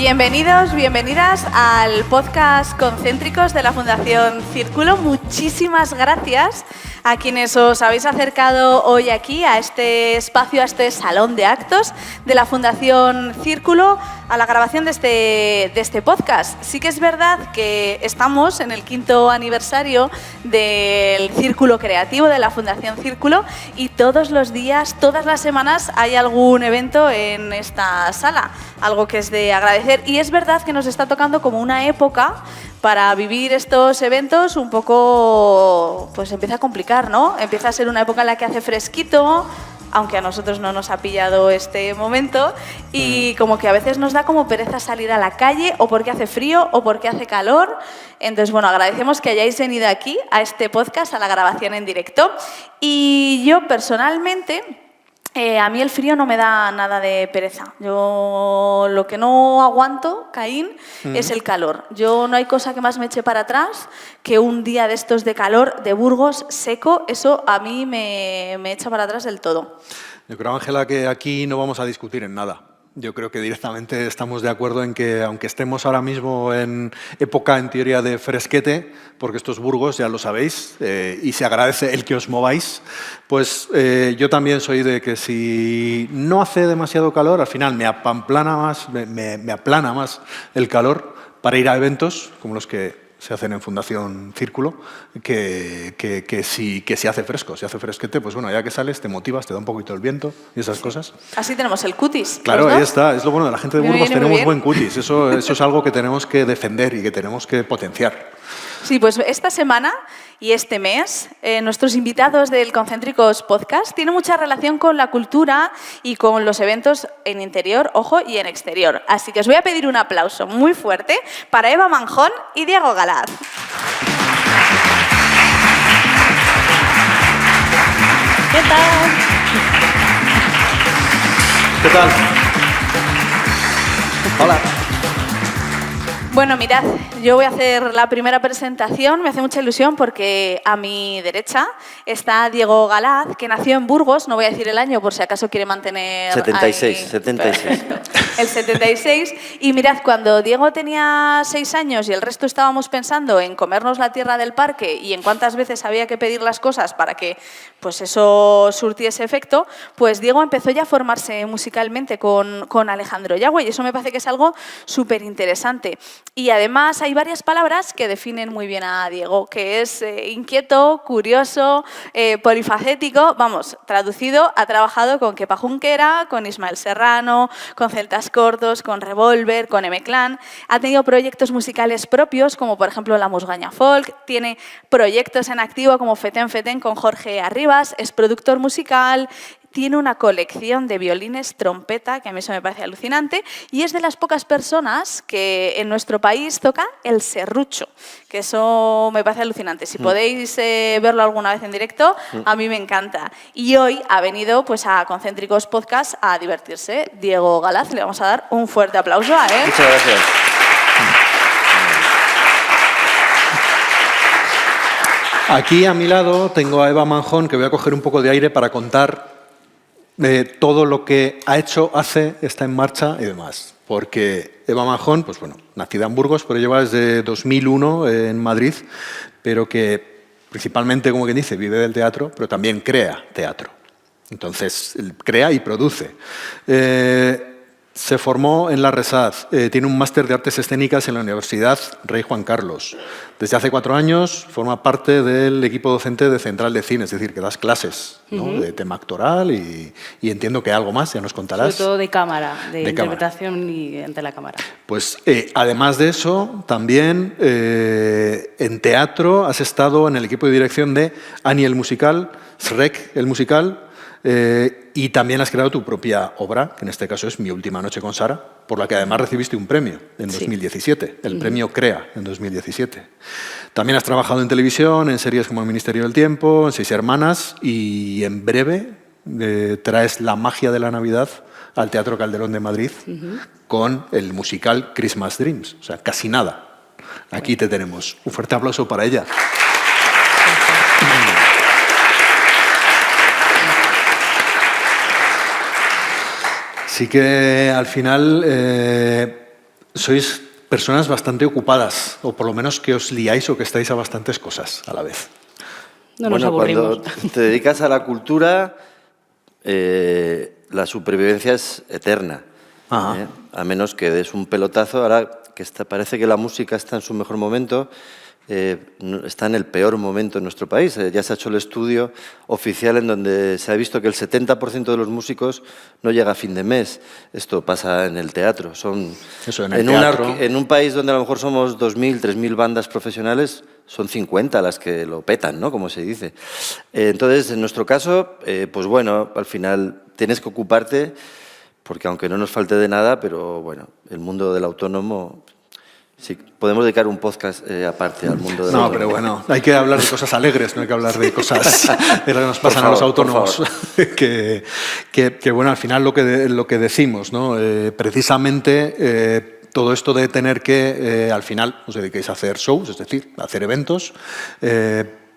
Bienvenidos, bienvenidas al podcast Concéntricos de la Fundación Círculo. Muchísimas gracias a quienes os habéis acercado hoy aquí a este espacio, a este salón de actos de la Fundación Círculo, a la grabación de este podcast. Sí que es verdad que estamos en el 5º aniversario del Círculo Creativo de la Fundación Círculo y todos los días, todas las semanas hay algún evento en esta sala, algo que es de agradecer. Y es verdad que nos está tocando como una época para vivir estos eventos un poco, pues empieza a complicar, ¿no? Empieza a ser una época en la que hace fresquito, aunque a nosotros no nos ha pillado este momento, y como que a veces nos da como pereza salir a la calle, o porque hace frío, o porque hace calor. Entonces, bueno, agradecemos que hayáis venido aquí a este podcast, a la grabación en directo. Y yo personalmente, a mí el frío no me da nada de pereza. Yo lo que no aguanto, Caín, es el calor. Yo no hay cosa que más me eche para atrás que un día de estos de calor, de Burgos, seco. Eso a mí me echa para atrás del todo. Yo creo, Ángela, que aquí no vamos a discutir en nada. Yo creo que directamente estamos de acuerdo en que, aunque estemos ahora mismo en época, en teoría, de fresquete, porque esto es Burgos, ya lo sabéis, y se agradece el que os mováis, pues yo también soy de que si no hace demasiado calor, al final me aplana más el calor para ir a eventos como los que se hacen en Fundación Círculo, que si hace fresco, si hace fresquete, pues bueno, ya que sales, te motivas, te da un poquito el viento y esas cosas. Así tenemos el cutis. Claro, ahí está, es lo bueno de la gente de Burgos, tenemos buen cutis, eso es algo que tenemos que defender y que tenemos que potenciar. Sí, pues esta semana y este mes, nuestros invitados del Concéntricos Podcast tienen mucha relación con la cultura y con los eventos en interior, ojo, y en exterior. Así que os voy a pedir un aplauso muy fuerte para Eva Manjón y Diego Galaz. ¿Qué tal? ¿Qué tal? Hola. Bueno, mirad, yo voy a hacer la primera presentación. Me hace mucha ilusión porque a mi derecha está Diego Galaz, que nació en Burgos, no voy a decir el año por si acaso quiere mantener... 76. El 76. Y mirad, cuando Diego tenía 6 años y el resto estábamos pensando en comernos la tierra del parque y en cuántas veces había que pedir las cosas para que pues eso surtiese efecto, pues Diego empezó ya a formarse musicalmente con Alejandro Yagüe, y eso me parece que es algo súper interesante. Y además hay varias palabras que definen muy bien a Diego, que es inquieto, curioso, polifacético. Vamos, traducido, ha trabajado con Kepa Junquera, con Ismael Serrano, con Celtas Cortos, con Revolver, con M-Clan. Ha tenido proyectos musicales propios, como por ejemplo La Musgaña Folk. Tiene proyectos en activo como Feten Feten con Jorge Arribas. Es productor musical. Tiene una colección de violines trompeta, que a mí eso me parece alucinante, y es de las pocas personas que en nuestro país toca el serrucho, que eso me parece alucinante. Si podéis verlo alguna vez en directo, a mí me encanta. Y hoy ha venido pues, a Concéntricos Podcast a divertirse. Diego Galaz, le vamos a dar un fuerte aplauso a él. Muchas gracias. Aquí a mi lado tengo a Eva Manjón, que voy a coger un poco de aire para contar todo lo que ha hecho, hace, está en marcha y demás. Porque Eva Manjón, pues bueno, nacida en Burgos, pero lleva desde 2001 en Madrid, pero que principalmente, como quien dice, vive del teatro, pero también crea teatro. Entonces, crea y produce. Se formó en la RESAD, tiene un máster de Artes Escénicas en la Universidad Rey Juan Carlos. Desde hace 4 años forma parte del equipo docente de Central de Cine, es decir, que das clases, ¿no? De tema actoral y entiendo que algo más, ya nos contarás. Sobre todo de cámara, de interpretación y ante la cámara. Pues además de eso, también en teatro has estado en el equipo de dirección de Annie el musical, Shrek el musical, y también has creado tu propia obra, que en este caso es Mi última noche con Sara, por la que además recibiste un premio en 2017, el premio CREA en 2017. También has trabajado en televisión, en series como El Ministerio del Tiempo, en 6 hermanas, y en breve traes la magia de la Navidad al Teatro Calderón de Madrid con el musical Christmas Dreams, o sea, casi nada. Aquí te tenemos. Un fuerte aplauso para ella. Sí que al final sois personas bastante ocupadas, o por lo menos que os liáis o que estáis a bastantes cosas a la vez. No nos aburrimos. Cuando te dedicas a la cultura, la supervivencia es eterna. A menos que des un pelotazo. Ahora que parece que la música está en su mejor momento, está en el peor momento en nuestro país. Ya se ha hecho el estudio oficial en donde se ha visto que el 70% de los músicos no llega a fin de mes. Esto pasa en el teatro. En un país donde a lo mejor somos 2.000, 3.000 bandas profesionales, son 50 las que lo petan, ¿no? Como se dice. Entonces, en nuestro caso, pues bueno, al final tienes que ocuparte, porque aunque no nos falte de nada, pero bueno, el mundo del autónomo... Sí, podemos dedicar un podcast aparte al mundo del autónomo. No, pero bueno, hay que hablar de cosas alegres, no hay que hablar de cosas de lo que nos pasan a los autónomos. que bueno, al final lo que decimos, ¿no? Precisamente... todo esto de tener que, al final, os dediquéis a hacer shows, es decir, a hacer eventos,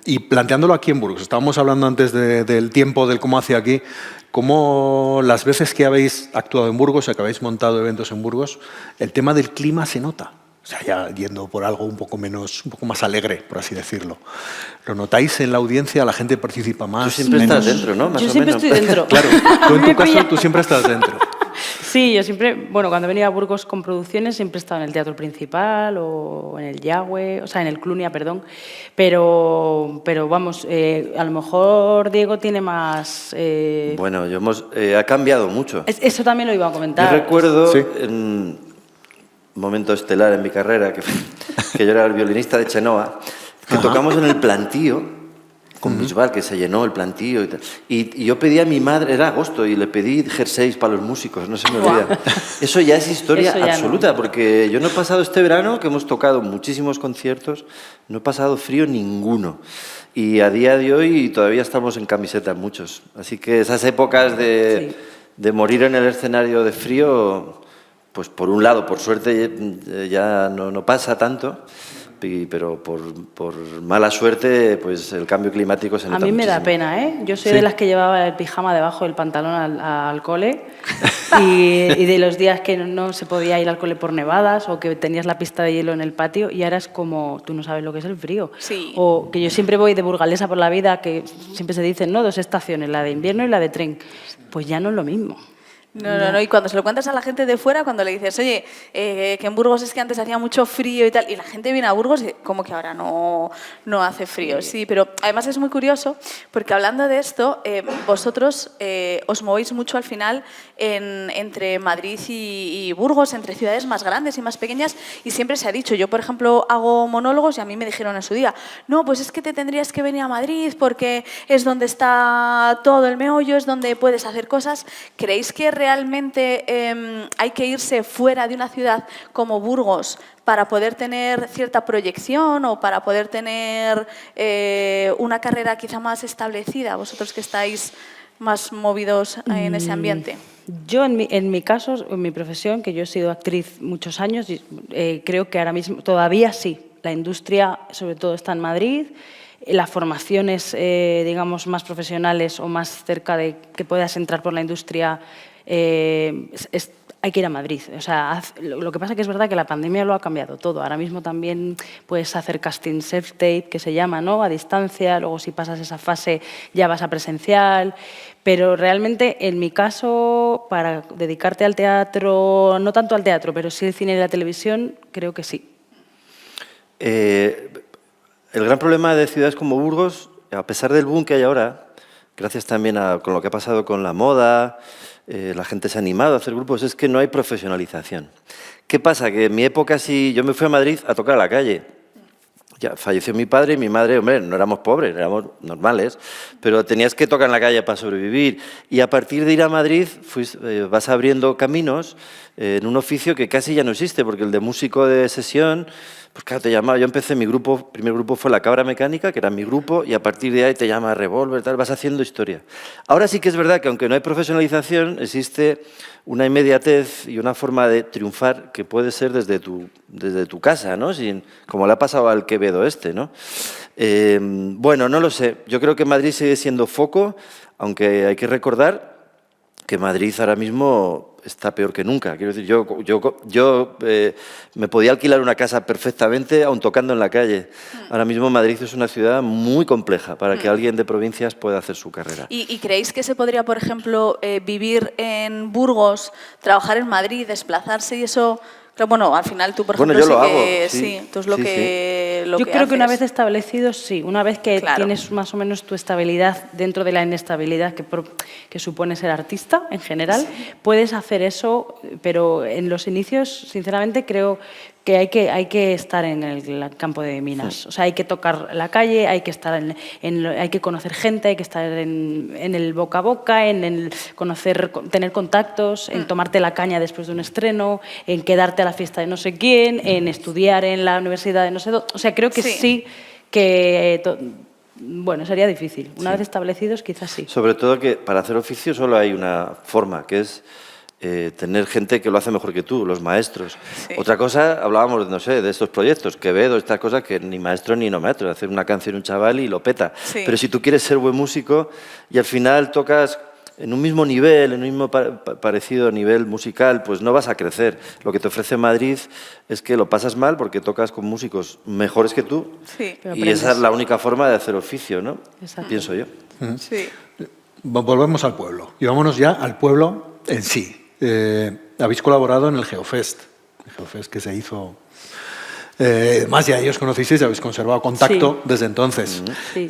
y planteándolo aquí en Burgos. Estábamos hablando antes del tiempo, del cómo hace aquí, cómo las veces que habéis actuado en Burgos, que habéis montado eventos en Burgos, el tema del clima se nota. O sea, ya yendo por algo un poco más alegre, por así decirlo. ¿Lo notáis en la audiencia? ¿La gente participa más? Tú siempre estás dentro, ¿no? Yo siempre estoy dentro. Claro, tú en tu caso, tú siempre estás dentro. Sí, yo siempre, bueno, cuando venía a Burgos con producciones siempre he estado en el Teatro Principal o en el Yagüe, o sea, en el Clunia, perdón, pero vamos, a lo mejor Diego tiene más... Bueno, ha cambiado mucho. Eso también lo iba a comentar. Yo recuerdo en un momento estelar en mi carrera, que yo era el violinista de Chenoa, que tocamos en el Plantío, con Bisbal, que se llenó el Plantío y tal. Y yo pedí a mi madre, era agosto, y le pedí jerseys para los músicos, no se me olvida. Eso ya es historia absoluta, porque yo no he pasado este verano, que hemos tocado muchísimos conciertos, no he pasado frío ninguno. Y a día de hoy todavía estamos en camiseta muchos. Así que esas épocas de morir en el escenario de frío, pues por un lado, por suerte, ya no pasa tanto. Pero por mala suerte, pues el cambio climático se nota muchísimo. A mí me da pena, ¿eh? Yo soy de las que llevaba el pijama debajo del pantalón al cole y de los días que no se podía ir al cole por nevadas o que tenías la pista de hielo en el patio y ahora es como, tú no sabes lo que es el frío. Sí. O que yo siempre voy de burgalesa por la vida, que siempre se dicen, ¿no? 2 estaciones, la de invierno y la de tren. Pues ya no es lo mismo. No, y cuando se lo cuentas a la gente de fuera, cuando le dices, oye, que en Burgos es que antes hacía mucho frío y tal, y la gente viene a Burgos y como que ahora no hace frío. Sí, pero además es muy curioso, porque hablando de esto, vosotros os movéis mucho al final entre Madrid y Burgos, entre ciudades más grandes y más pequeñas, y siempre se ha dicho, yo por ejemplo hago monólogos y a mí me dijeron en su día, no, pues es que te tendrías que venir a Madrid porque es donde está todo el meollo, es donde puedes hacer cosas. ¿Creéis que realmente hay que irse fuera de una ciudad como Burgos para poder tener cierta proyección o para poder tener una carrera quizá más establecida, vosotros que estáis más movidos en ese ambiente? Yo, en mi caso, en mi profesión, que yo he sido actriz muchos años, creo que ahora mismo todavía sí. La industria, sobre todo, está en Madrid. Las formaciones, digamos, más profesionales o más cerca de que puedas entrar por la industria, hay que ir a Madrid. O sea, lo que pasa es que es verdad que la pandemia lo ha cambiado todo. Ahora mismo también puedes hacer casting self-tape, que se llama, ¿no? A distancia, luego si pasas esa fase ya vas a presencial. Pero realmente, en mi caso, para dedicarte al teatro, no tanto al teatro, pero sí al cine y la televisión, creo que sí. El gran problema de ciudades como Burgos, a pesar del boom que hay ahora, gracias también con lo que ha pasado con la moda, la gente se ha animado a hacer grupos, es que no hay profesionalización. ¿Qué pasa? Que en mi época sí, yo me fui a Madrid a tocar a la calle. Ya falleció mi padre y mi madre, hombre, no éramos pobres, éramos normales, pero tenías que tocar en la calle para sobrevivir. Y a partir de ir a Madrid vas abriendo caminos en un oficio que casi ya no existe, porque el de músico de sesión, pues claro, te llamaba, yo empecé, primer grupo fue La Cabra Mecánica, que era mi grupo, y a partir de ahí te llama Revolver, tal, vas haciendo historia. Ahora sí que es verdad que aunque no hay profesionalización, existe una inmediatez y una forma de triunfar que puede ser desde tu casa, ¿no? Como le ha pasado al Quevedo ¿no? Bueno, no lo sé. Yo creo que Madrid sigue siendo foco, aunque hay que recordar que Madrid ahora mismo está peor que nunca. Quiero decir, yo me podía alquilar una casa perfectamente aun tocando en la calle. Ahora mismo Madrid es una ciudad muy compleja para que alguien de provincias pueda hacer su carrera. ¿Y creéis que se podría, por ejemplo, vivir en Burgos, trabajar en Madrid, desplazarse y eso? Pero bueno, al final tú, por ejemplo, yo lo hago, tú es lo que Yo creo que una vez haces. establecido, sí. Una vez que Claro. tienes más o menos tu estabilidad dentro de la inestabilidad que supone ser artista en general, puedes hacer eso, pero en los inicios, sinceramente, creo que hay que estar en el campo de minas. O sea, hay que tocar la calle, hay que estar hay que conocer gente, hay que estar en el boca a boca, en el tener contactos, en tomarte la caña después de un estreno, en quedarte a la fiesta de no sé quién, en estudiar en la universidad de no sé dónde. O sea, creo que sí que... Bueno, sería difícil. Una vez establecidos, quizás sí. Sobre todo que para hacer oficio solo hay una forma, que es tener gente que lo hace mejor que tú, los maestros. Sí. Otra cosa, hablábamos, no sé, de estos proyectos, Quevedo, estas cosas que ni maestro ni no maestro, hacer una canción un chaval y lo peta. Sí. Pero si tú quieres ser buen músico y al final tocas en un mismo nivel, en un mismo parecido nivel musical, pues no vas a crecer. Lo que te ofrece Madrid es que lo pasas mal porque tocas con músicos mejores que tú Sí. Pero y aprendes. esa es la única forma de hacer oficio, ¿no? Exacto. Pienso yo. Sí. Volvemos al pueblo. Y vámonos ya al pueblo en sí. Habéis colaborado en el Geofest. El Geofest que se hizo... más ya ellos conocisteis y habéis conservado contacto Sí. desde entonces. Sí.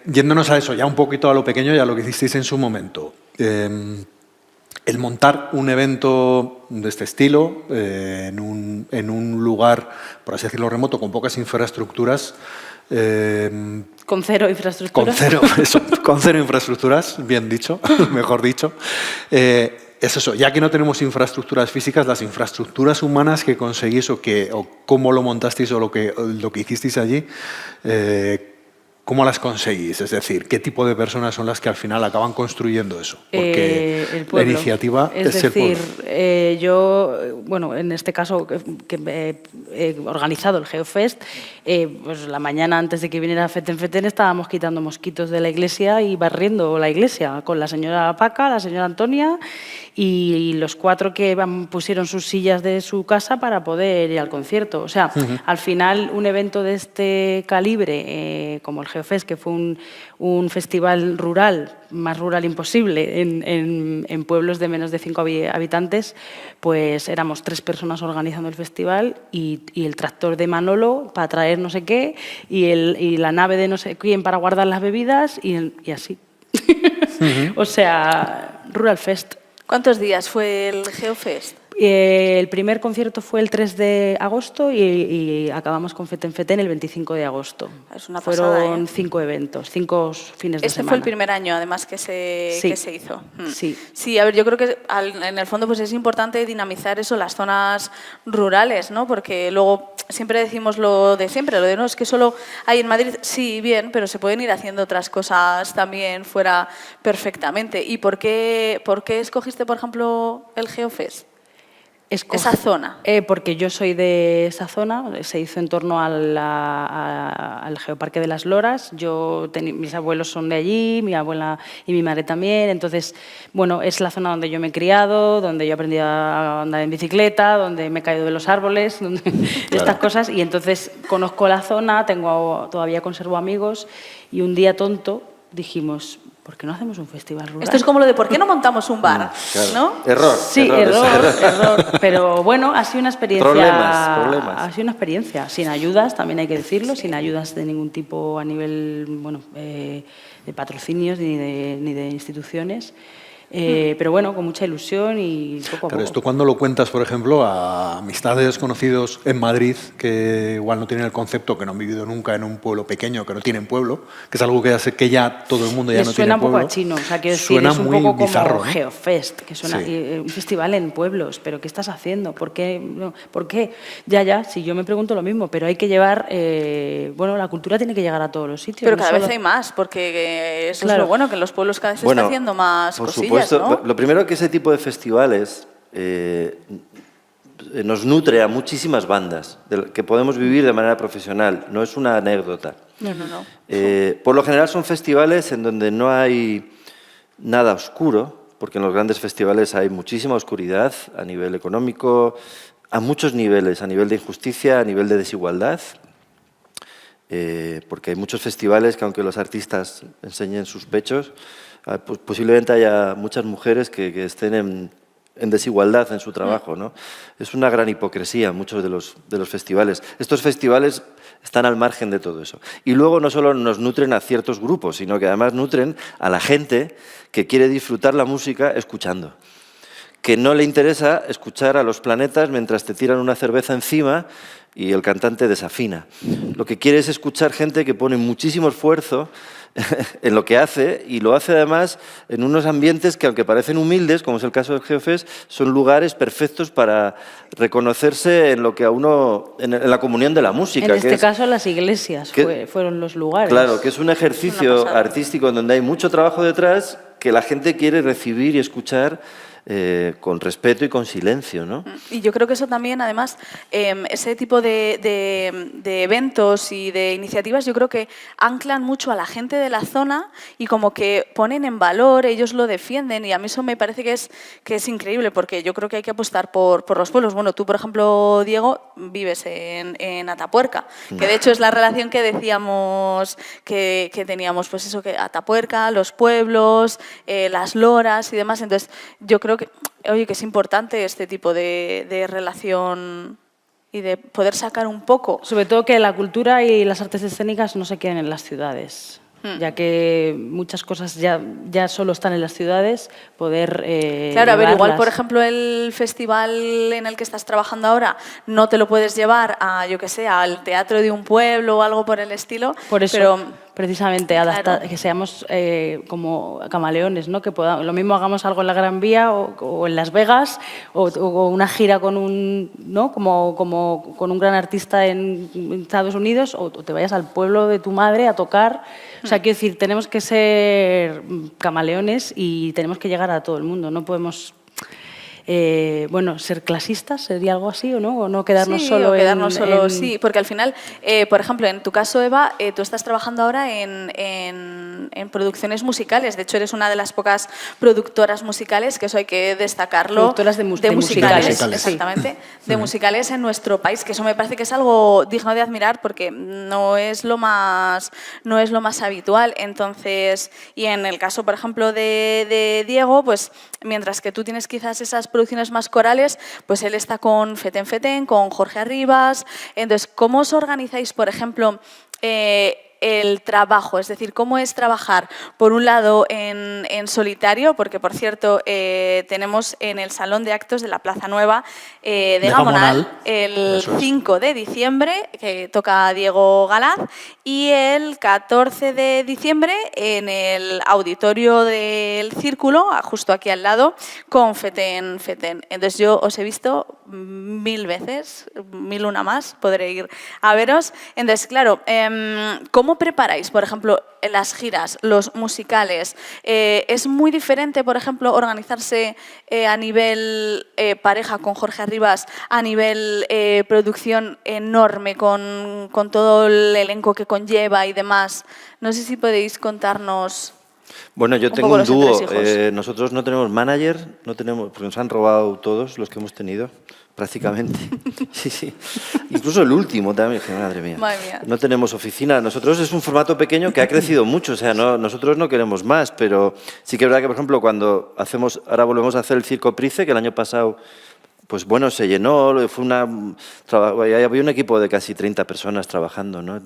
Yéndonos a eso, ya un poquito a lo pequeño y a lo que hicisteis en su momento. El montar un evento de este estilo en un lugar, por así decirlo, remoto, con pocas infraestructuras... Con cero infraestructura. Con cero infraestructuras, bien dicho, mejor dicho. Es eso, ya que no tenemos infraestructuras físicas, las infraestructuras humanas que conseguís o cómo lo montasteis o lo que hicisteis allí, ¿cómo las conseguís? Es decir, ¿qué tipo de personas son las que al final acaban construyendo eso? Porque El pueblo. la iniciativa es el pueblo. Yo, bueno, en este caso que he organizado el Geofest, pues la mañana antes de que viniera Feten Feten estábamos quitando mosquitos de la iglesia y barriendo la iglesia con la señora Paca, la señora Antonia y los 4 que pusieron sus sillas de su casa para poder ir al concierto. O sea, al final un evento de este calibre, como el Geofest, que fue un festival rural, más rural imposible, en pueblos de menos de 5 habitantes, pues éramos 3 personas organizando el festival y el tractor de Manolo para traer no sé qué y la nave de no sé quién para guardar las bebidas y así. O sea, Rural Fest. ¿Cuántos días fue el Geofest? El primer concierto fue el 3 de agosto y acabamos con Feten Feten el 25 de agosto. Es una pasada, Fueron 5 eventos, 5 fines de semana. Este fue el primer año, además, que se hizo. Sí. Sí, a ver, yo creo que en el fondo pues es importante dinamizar eso, las zonas rurales, ¿no? Porque luego siempre decimos lo de siempre, lo de no, es que solo hay en Madrid, sí, bien, pero se pueden ir haciendo otras cosas también fuera perfectamente. ¿Y por qué escogiste, por ejemplo, el Geofest? Esa zona. Porque yo soy de esa zona, se hizo en torno al Geoparque de las Loras. Mis abuelos son de allí, mi abuela y mi madre también. Entonces, bueno, es la zona donde yo me he criado, donde yo he aprendido a andar en bicicleta, donde me he caído de los árboles, estas cosas. Y entonces conozco la zona, todavía conservo amigos y un día tonto dijimos, ¿por qué no hacemos un festival rural? Esto es como lo de ¿por qué no montamos un bar? Claro. ¿No? Error. Sí, error. Pero bueno, ha sido una experiencia. Problemas. Ha sido una experiencia. Sin ayudas, también hay que decirlo, sin ayudas de ningún tipo a nivel de patrocinios ni de instituciones. Pero bueno, con mucha ilusión y poco a poco. Claro, esto cuando lo cuentas, por ejemplo, a amistades conocidos en Madrid que igual no tienen el concepto, que no han vivido nunca en un pueblo pequeño, que no tienen pueblo, que es algo que ya todo el mundo ya les no suena tiene pueblo. un poco a chino, o sea, quiero decir, suena es un muy poco como bizarro, ¿no? Geofest, que suena Sí. un festival en pueblos, pero ¿qué estás haciendo? ¿Por qué? No, ¿por qué? Ya, sí, yo me pregunto lo mismo, pero hay que llevar, bueno, la cultura tiene que llegar a todos los sitios. Pero no cada solo- vez hay más, porque eso es Claro. lo bueno, que en los pueblos cada vez se está haciendo más por cosillas, supuesto. ¿no? Lo primero que ese tipo de festivales nos nutre a muchísimas bandas que podemos vivir de manera profesional. No es una anécdota. No. Por lo general son festivales en donde no hay nada oscuro, porque en los grandes festivales hay muchísima oscuridad a nivel económico, a muchos niveles, a nivel de injusticia, a nivel de desigualdad, porque hay muchos festivales que aunque los artistas enseñen sus pechos, pues posiblemente haya muchas mujeres que estén en desigualdad en su trabajo, ¿no? Es una gran hipocresía muchos de los festivales. Estos festivales están al margen de todo eso. Y luego no solo nos nutren a ciertos grupos, sino que además nutren a la gente que quiere disfrutar la música escuchando, que no le interesa escuchar a Los Planetas mientras te tiran una cerveza encima y el cantante desafina. Lo que quiere es escuchar gente que pone muchísimo esfuerzo en lo que hace, y lo hace además en unos ambientes que, aunque parecen humildes, como es el caso del Geofest, son lugares perfectos para reconocerse en lo que a uno, en la comunión de la música. En este caso las iglesias fueron los lugares. Claro, que es un ejercicio artístico donde hay mucho trabajo detrás que la gente quiere recibir y escuchar con respeto y con silencio, ¿no? Y yo creo que eso también, además, ese tipo de eventos y de iniciativas, yo creo que anclan mucho a la gente de la zona y como que ponen en valor, ellos lo defienden, y a mí eso me parece que es increíble, porque yo creo que hay que apostar por los pueblos. Bueno, tú, por ejemplo, Diego, vives en Atapuerca, que de hecho es la relación que decíamos que teníamos, pues eso, que Atapuerca, los pueblos, las loras y demás. Entonces, yo creo que es importante este tipo de relación y de poder sacar un poco. Sobre todo que la cultura y las artes escénicas no se queden en las ciudades, ya que muchas cosas ya solo están en las ciudades, poder claro, a ver, igual, llevarlas. por ejemplo, el festival en el que estás trabajando ahora no te lo puedes llevar a, yo qué sé, al teatro de un pueblo o algo por el estilo. Por eso, pero, precisamente, claro, que seamos como camaleones, ¿no? Que lo mismo hagamos algo en la Gran Vía o en Las Vegas, o una gira con ¿no? como con un gran artista en Estados Unidos, o te vayas al pueblo de tu madre a tocar. O sea, quiero decir, tenemos que ser camaleones y tenemos que llegar a todo el mundo. No podemos ser clasistas, ¿sería algo así o no? ¿O no quedarnos sí, solo o quedarnos solo, en... sí, porque al final, por ejemplo, en tu caso, Eva, tú estás trabajando ahora en producciones musicales. De hecho, eres una de las pocas productoras musicales, que eso hay que destacarlo. Productoras de musicales. Exactamente, de musicales en nuestro país, que eso me parece que es algo digno de admirar, porque no es lo más habitual. Entonces, y en el caso, por ejemplo, de Diego, pues mientras que tú tienes quizás esas producciones más corales, pues él está con Feten Feten, con Jorge Arribas. Entonces, ¿cómo os organizáis, por ejemplo, el trabajo? Es decir, ¿cómo es trabajar, por un lado, en solitario? Porque, por cierto, tenemos en el Salón de Actos de la Plaza Nueva de Gamonal el 5 de diciembre, que toca Diego Galaz, y el 14 de diciembre en el auditorio del Círculo, justo aquí al lado, con Feten Feten. Entonces, yo os he visto 1000 veces, 1001 más, podré ir a veros. Entonces, claro, ¿cómo preparáis, por ejemplo, las giras, los musicales? ¿Es muy diferente, por ejemplo, organizarse a nivel pareja con Jorge Arribas, a nivel producción enorme con todo el elenco que conlleva y demás? No sé si podéis contarnos. Bueno, yo tengo poco un los dúo. entresijos. Nosotros no tenemos manager, porque nos han robado todos los que hemos tenido, prácticamente. Sí. Incluso el último también, dije, madre mía. Madre mía. No tenemos oficina. Nosotros es un formato pequeño que ha crecido mucho. O sea, nosotros no queremos más, pero sí que es verdad que, por ejemplo, cuando ahora volvemos a hacer el Circo Price, que el año pasado, pues bueno, se llenó, había un equipo de casi 30 personas trabajando, ¿no?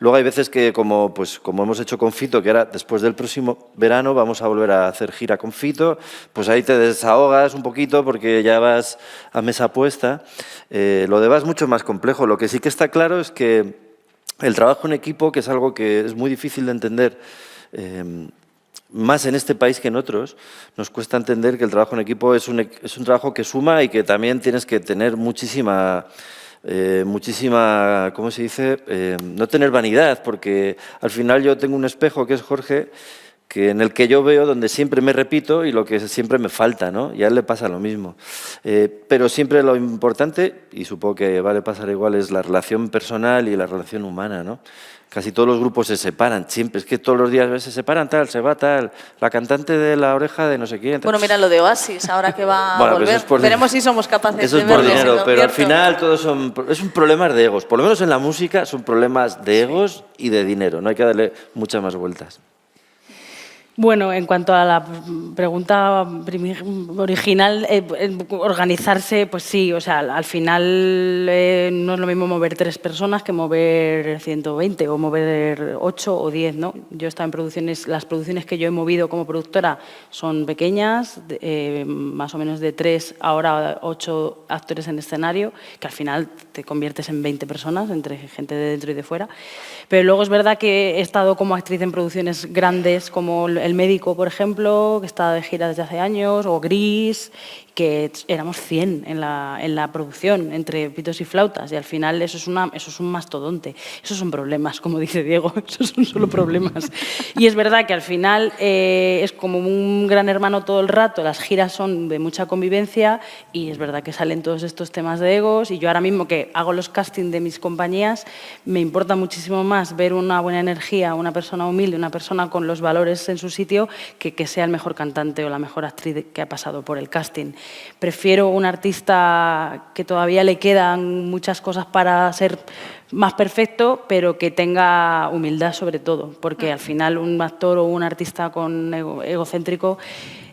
Luego hay veces que, como hemos hecho con Fito, que ahora después del próximo verano vamos a volver a hacer gira con Fito, pues ahí te desahogas un poquito porque ya vas a mesa puesta. Lo de va es mucho más complejo. Lo que sí que está claro es que el trabajo en equipo, que es algo que es muy difícil de entender, más en este país que en otros, nos cuesta entender que el trabajo en equipo es un trabajo que suma y que también tienes que tener muchísima, ¿cómo se dice? No tener vanidad, porque al final yo tengo un espejo que es Jorge, en el que yo veo donde siempre me repito y lo que siempre me falta, ¿no? Y a él le pasa lo mismo. Pero siempre lo importante, y supongo que va a pasar igual, es la relación personal y la relación humana, ¿no? Casi todos los grupos se separan, siempre. Es que todos los días se separan tal, se va tal. La cantante de La Oreja de no sé quién. Bueno, mira lo de Oasis, ahora que va a volver. Veremos si somos capaces eso de es por verlo. dinero, pero al final todos es un problema de egos. Por lo menos en la música son problemas de egos y de dinero. No hay que darle muchas más vueltas. Bueno, en cuanto a la pregunta original, organizarse, pues sí, o sea, al final no es lo mismo mover 3 personas que mover 120 o mover 8 o 10, ¿no? Yo he estado en producciones, las producciones que yo he movido como productora son pequeñas, más o menos de 3, ahora 8 actores en escenario, que al final te conviertes en 20 personas, entre gente de dentro y de fuera. Pero luego es verdad que he estado como actriz en producciones grandes como El Médico, por ejemplo, que está de gira desde hace años, o Gris, que éramos 100 en la producción, entre pitos y flautas, y al final eso es un mastodonte. Esos son problemas, como dice Diego, esos son solo problemas. Y es verdad que al final es como un gran hermano todo el rato, las giras son de mucha convivencia, y es verdad que salen todos estos temas de egos, y yo ahora mismo que hago los castings de mis compañías, me importa muchísimo más ver una buena energía, una persona humilde, una persona con los valores en su sitio, que sea el mejor cantante o la mejor actriz que ha pasado por el casting. Prefiero un artista que todavía le quedan muchas cosas para ser más perfecto, pero que tenga humildad sobre todo, porque al final un actor o un artista con egocéntrico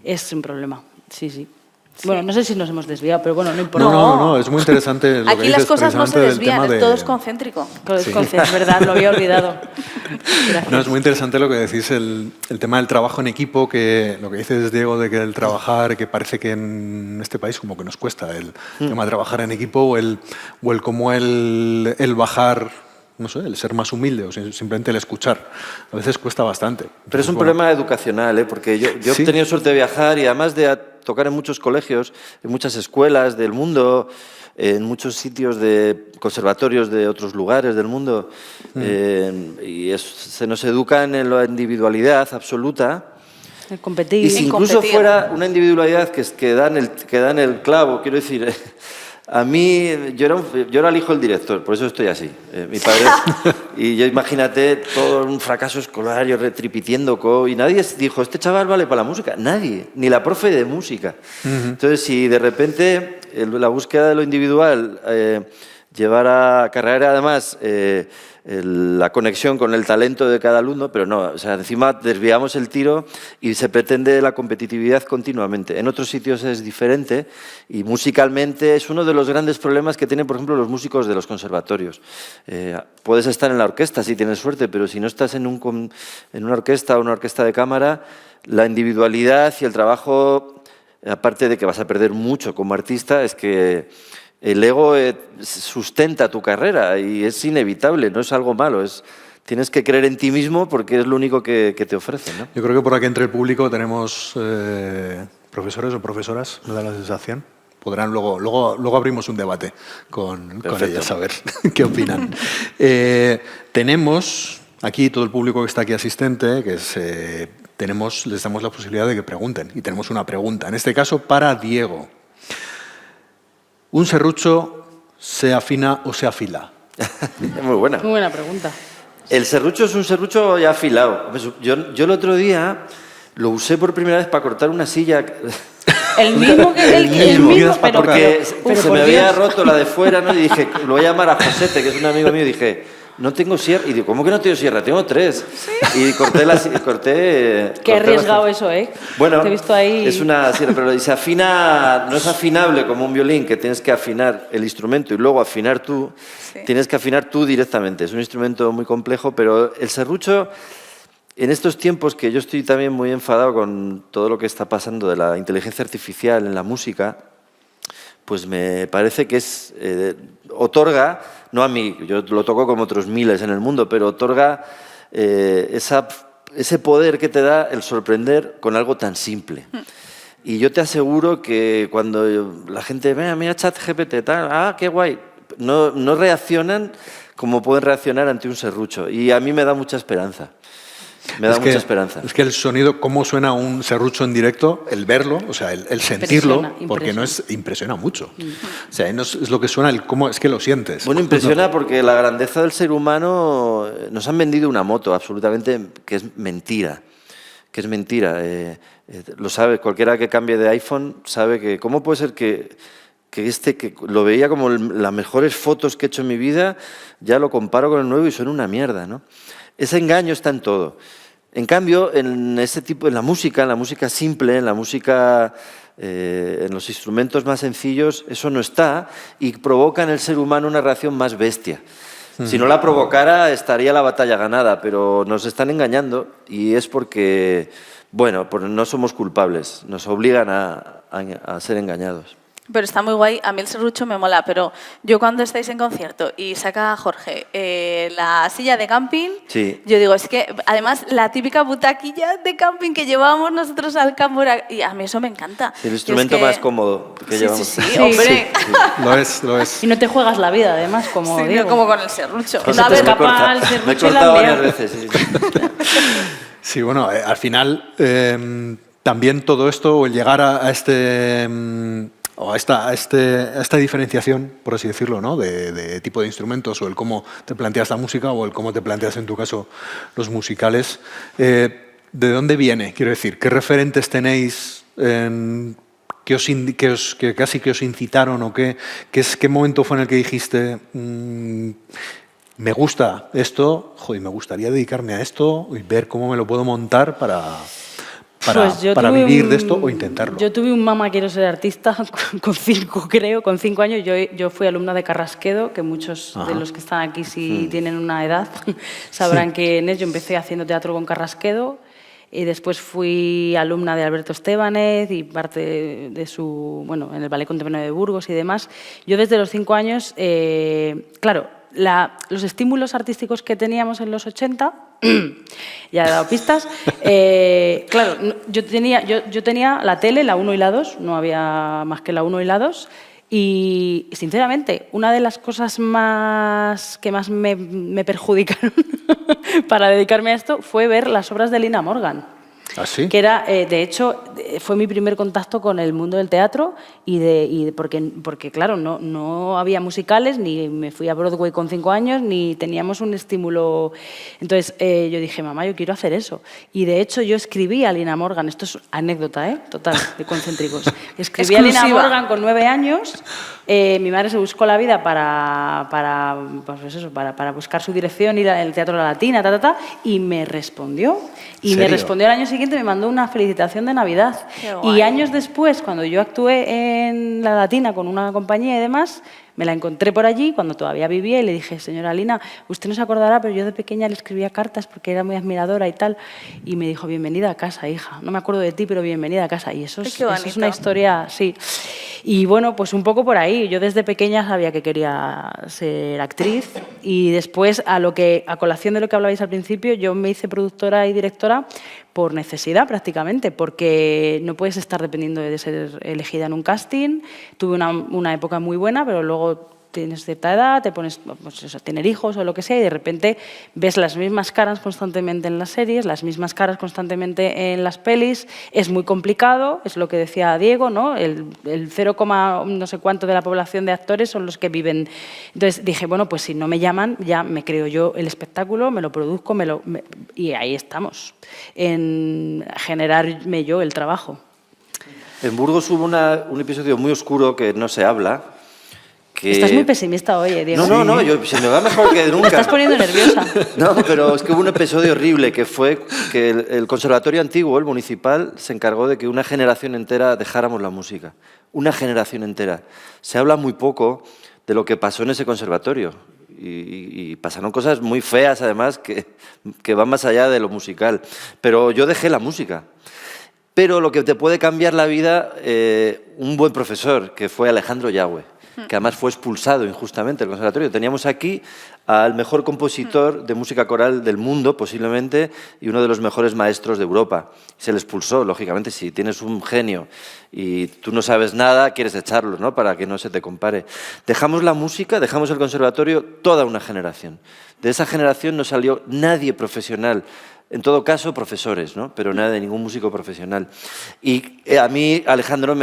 es un problema. Sí, sí. Bueno, no sé si nos hemos desviado, pero bueno, no importa. No, es muy interesante lo Aquí que las dices, cosas no se precisamente desvían, todo es concéntrico. Todo es concéntrico, es verdad, lo había olvidado. Gracias. No, es muy interesante lo que decís, el tema del trabajo en equipo, que lo que dices, Diego, de que el trabajar, que parece que en este país como que nos cuesta el tema de trabajar en equipo, o el cómo el bajar, no sé, el ser más humilde o simplemente el escuchar. A veces cuesta bastante. Pero es un problema educacional, porque yo ¿Sí? he tenido suerte de viajar y además de tocar en muchos colegios, en muchas escuelas del mundo, en muchos sitios de conservatorios de otros lugares del mundo, y se nos educa en la individualidad absoluta. El competir. Y si incluso fuera una individualidad que da en el clavo, quiero decir, a mí, yo era el hijo del director, por eso estoy así. Mi padre, y yo imagínate todo un fracaso escolar, yo repitiendo, y nadie dijo, este chaval vale para la música, nadie, ni la profe de música. Entonces, si de repente la búsqueda de lo individual llevara a carrera además la conexión con el talento de cada alumno, pero no, o sea, encima desviamos el tiro y se pretende la competitividad continuamente. En otros sitios es diferente y musicalmente es uno de los grandes problemas que tienen, por ejemplo, los músicos de los conservatorios. Puedes estar en la orquesta si tienes suerte, pero si no estás en una orquesta o una orquesta de cámara, la individualidad y el trabajo, aparte de que vas a perder mucho como artista, es que el ego sustenta tu carrera y es inevitable, no es algo malo. Tienes que creer en ti mismo porque es lo único que te ofrecen, ¿no? Yo creo que por aquí entre el público tenemos profesores o profesoras, me da la sensación. Podrán luego abrimos un debate con ellas a ver qué opinan. Tenemos aquí todo el público que está aquí asistente, les damos la posibilidad de que pregunten y tenemos una pregunta, en este caso para Diego. ¿Un serrucho se afina o se afila? Muy buena. Muy buena pregunta. El serrucho es un serrucho ya afilado. Yo el otro día lo usé por primera vez para cortar una silla. El mismo que el mismo, porque pero se me había roto la de fuera, ¿no? Y dije, lo voy a llamar a Josete, que es un amigo mío, y dije, no tengo sierra. Y digo, ¿cómo que no tengo sierra? Tengo 3. ¿Sí? Y corté Qué arriesgado eso, ¿eh? Bueno, te he visto ahí. Es una sierra, pero se afina, no es afinable como un violín, que tienes que afinar el instrumento y luego afinar tú. Sí. Tienes que afinar tú directamente. Es un instrumento muy complejo, pero el serrucho, en estos tiempos que yo estoy también muy enfadado con todo lo que está pasando de la inteligencia artificial en la música, pues me parece que otorga, no a mí, yo lo toco como otros miles en el mundo, pero otorga ese poder que te da el sorprender con algo tan simple. Y yo te aseguro que cuando la gente ve, mira ChatGPT, tal, qué guay, no reaccionan como pueden reaccionar ante un serrucho. Y a mí me da mucha esperanza. Me da mucha esperanza. Es que el sonido, cómo suena un serrucho en directo, el verlo, o sea, el sentirlo, porque impresiona mucho. O sea, no es lo que suena, el cómo es que lo sientes. Bueno, impresiona porque la grandeza del ser humano, nos han vendido una moto absolutamente que es mentira. Que es mentira. Lo sabe, cualquiera que cambie de iPhone sabe que cómo puede ser que lo veía como las mejores fotos que he hecho en mi vida, ya lo comparo con el nuevo y suena una mierda, ¿no? Ese engaño está en todo. En cambio, en la música simple, en la música, en los instrumentos más sencillos, eso no está y provoca en el ser humano una reacción más bestia. Si no la provocara, estaría la batalla ganada, pero nos están engañando y es porque, bueno, no somos culpables, nos obligan a ser engañados. Pero está muy guay, a mí el serrucho me mola, pero yo cuando estáis en concierto y saca Jorge la silla de camping, sí. Yo digo, es que además la típica butaquilla de camping que llevábamos nosotros al campo, y a mí eso me encanta. El instrumento más cómodo que llevamos. Sí, hombre. Sí. Lo es. Y no te juegas la vida, además, como sí, digo. no como con el serrucho. Me he cortado varias veces. Sí. Sí, bueno, al final también todo esto, o el llegar a esta diferenciación, por así decirlo, ¿no? de tipo de instrumentos, o el cómo te planteas la música, o el cómo te planteas, en tu caso, los musicales. ¿De dónde viene? Quiero decir, ¿qué referentes tenéis que casi que os incitaron, o qué momento fue en el que dijiste me gusta esto, joder, me gustaría dedicarme a esto y ver cómo me lo puedo montar para vivir de esto o intentarlo? Yo tuve un mamá quiero ser artista con 5 años. Yo fui alumna de Carrasquedo, que muchos de los que están aquí, si tienen una edad, sabrán que yo empecé haciendo teatro con Carrasquedo y después fui alumna de Alberto Estebanez y parte de su, bueno, en el Ballet Contemporáneo de Burgos y demás. Yo desde los 5 años, claro, los estímulos artísticos que teníamos en los 80, ya he dado pistas, claro, yo tenía la tele, la 1 y la 2, no había más que la 1 y la 2, y sinceramente, una de las cosas que más me perjudicaron para dedicarme a esto fue ver las obras de Lina Morgan. ¿Ah, sí? Que era, de hecho, fue mi primer contacto con el mundo del teatro porque claro, no había musicales, ni me fui a Broadway con 5 años, ni teníamos un estímulo. Entonces yo dije, mamá, yo quiero hacer eso. Y de hecho yo escribí a Lina Morgan, esto es anécdota, total, de Concéntricos. Escribí a Lina Morgan con 9 años, mi madre se buscó la vida para buscar su dirección, ir al Teatro de la Latina, y me respondió. Y me respondió al año siguiente, me mandó una felicitación de Navidad. Y años después, cuando yo actué en la Latina con una compañía y demás, me la encontré por allí cuando todavía vivía y le dije, señora Lina, usted no se acordará, pero yo de pequeña le escribía cartas porque era muy admiradora y tal. Y me dijo, bienvenida a casa, hija. No me acuerdo de ti, pero bienvenida a casa. Y eso es una historia, sí. Y bueno, pues un poco por ahí. Yo desde pequeña sabía que quería ser actriz y después, a colación de lo que hablabais al principio, yo me hice productora y directora por necesidad prácticamente, porque no puedes estar dependiendo de ser elegida en un casting. Tuve una época muy buena, pero luego tienes cierta edad, te pones a tener hijos o lo que sea, y de repente ves las mismas caras constantemente en las series, las mismas caras constantemente en las pelis. Es muy complicado, es lo que decía Diego, ¿no? El 0, no sé cuánto de la población de actores son los que viven. Entonces dije, bueno, pues si no me llaman, ya me creo yo el espectáculo, me lo produzco, y ahí estamos, en generarme yo el trabajo. En Burgos hubo un episodio muy oscuro que no se habla. Estás muy pesimista hoy, Diego. No, se me va mejor que nunca. Me estás poniendo nerviosa. No, pero es que hubo un episodio horrible, que fue que el conservatorio antiguo, el municipal, se encargó de que una generación entera dejáramos la música. Una generación entera. Se habla muy poco de lo que pasó en ese conservatorio. Y pasaron cosas muy feas, además, que van más allá de lo musical. Pero yo dejé la música. Pero lo que te puede cambiar la vida, un buen profesor, que fue Alejandro Yagüe, que además fue expulsado injustamente del conservatorio. Teníamos aquí al mejor compositor de música coral del mundo, posiblemente, y uno de los mejores maestros de Europa. Se le expulsó, lógicamente. Si tienes un genio y tú no sabes nada, quieres echarlo, ¿no? Para que no se te compare. Dejamos la música, dejamos el conservatorio, toda una generación. De esa generación no salió nadie profesional en todo caso, profesores, ¿no? Pero nada de ningún músico profesional. Y a mí Alejandro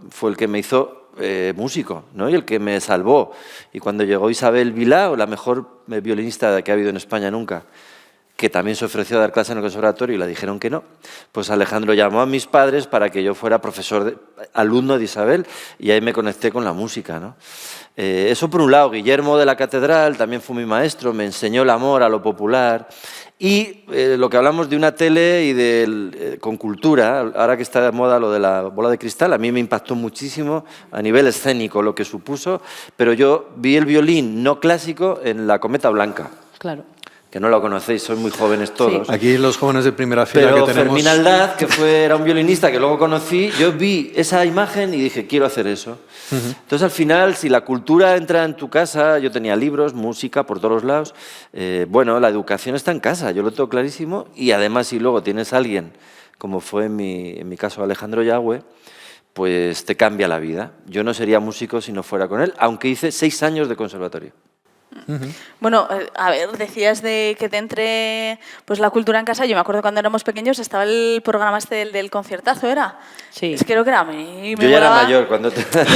fue el que me hizo músico, ¿no? Y el que me salvó. Y cuando llegó Isabel Vilá, la mejor violinista que ha habido en España nunca, que también se ofreció a dar clase en el conservatorio y le dijeron que no, pues Alejandro llamó a mis padres para que yo fuera alumno de Isabel, y ahí me conecté con la música, ¿no? Eso por un lado. Guillermo de la Catedral también fue mi maestro, me enseñó el amor a lo popular. Y lo que hablamos de una tele y con cultura, ahora que está de moda lo de la bola de cristal, a mí me impactó muchísimo a nivel escénico lo que supuso, pero yo vi el violín no clásico en La Cometa Blanca. Claro. Que no lo conocéis, sois muy jóvenes todos. Sí. Aquí los jóvenes de primera fila Pero que tenemos... Fermín Aldaz, que era un violinista que luego conocí, yo vi esa imagen y dije, quiero hacer eso. Entonces, al final, si la cultura entra en tu casa, yo tenía libros, música por todos los lados, bueno, la educación está en casa, yo lo tengo clarísimo, y además si luego tienes a alguien, como fue en mi caso Alejandro Yagüe, pues te cambia la vida. Yo no sería músico si no fuera con él, aunque hice 6 años de conservatorio. Bueno, a ver, decías de que te entre pues la cultura en casa. Yo me acuerdo cuando éramos pequeños estaba el programa este del conciertazo, ¿era? Sí. Es que creo que era a mí. Yo ya era mayor cuando te... Claro,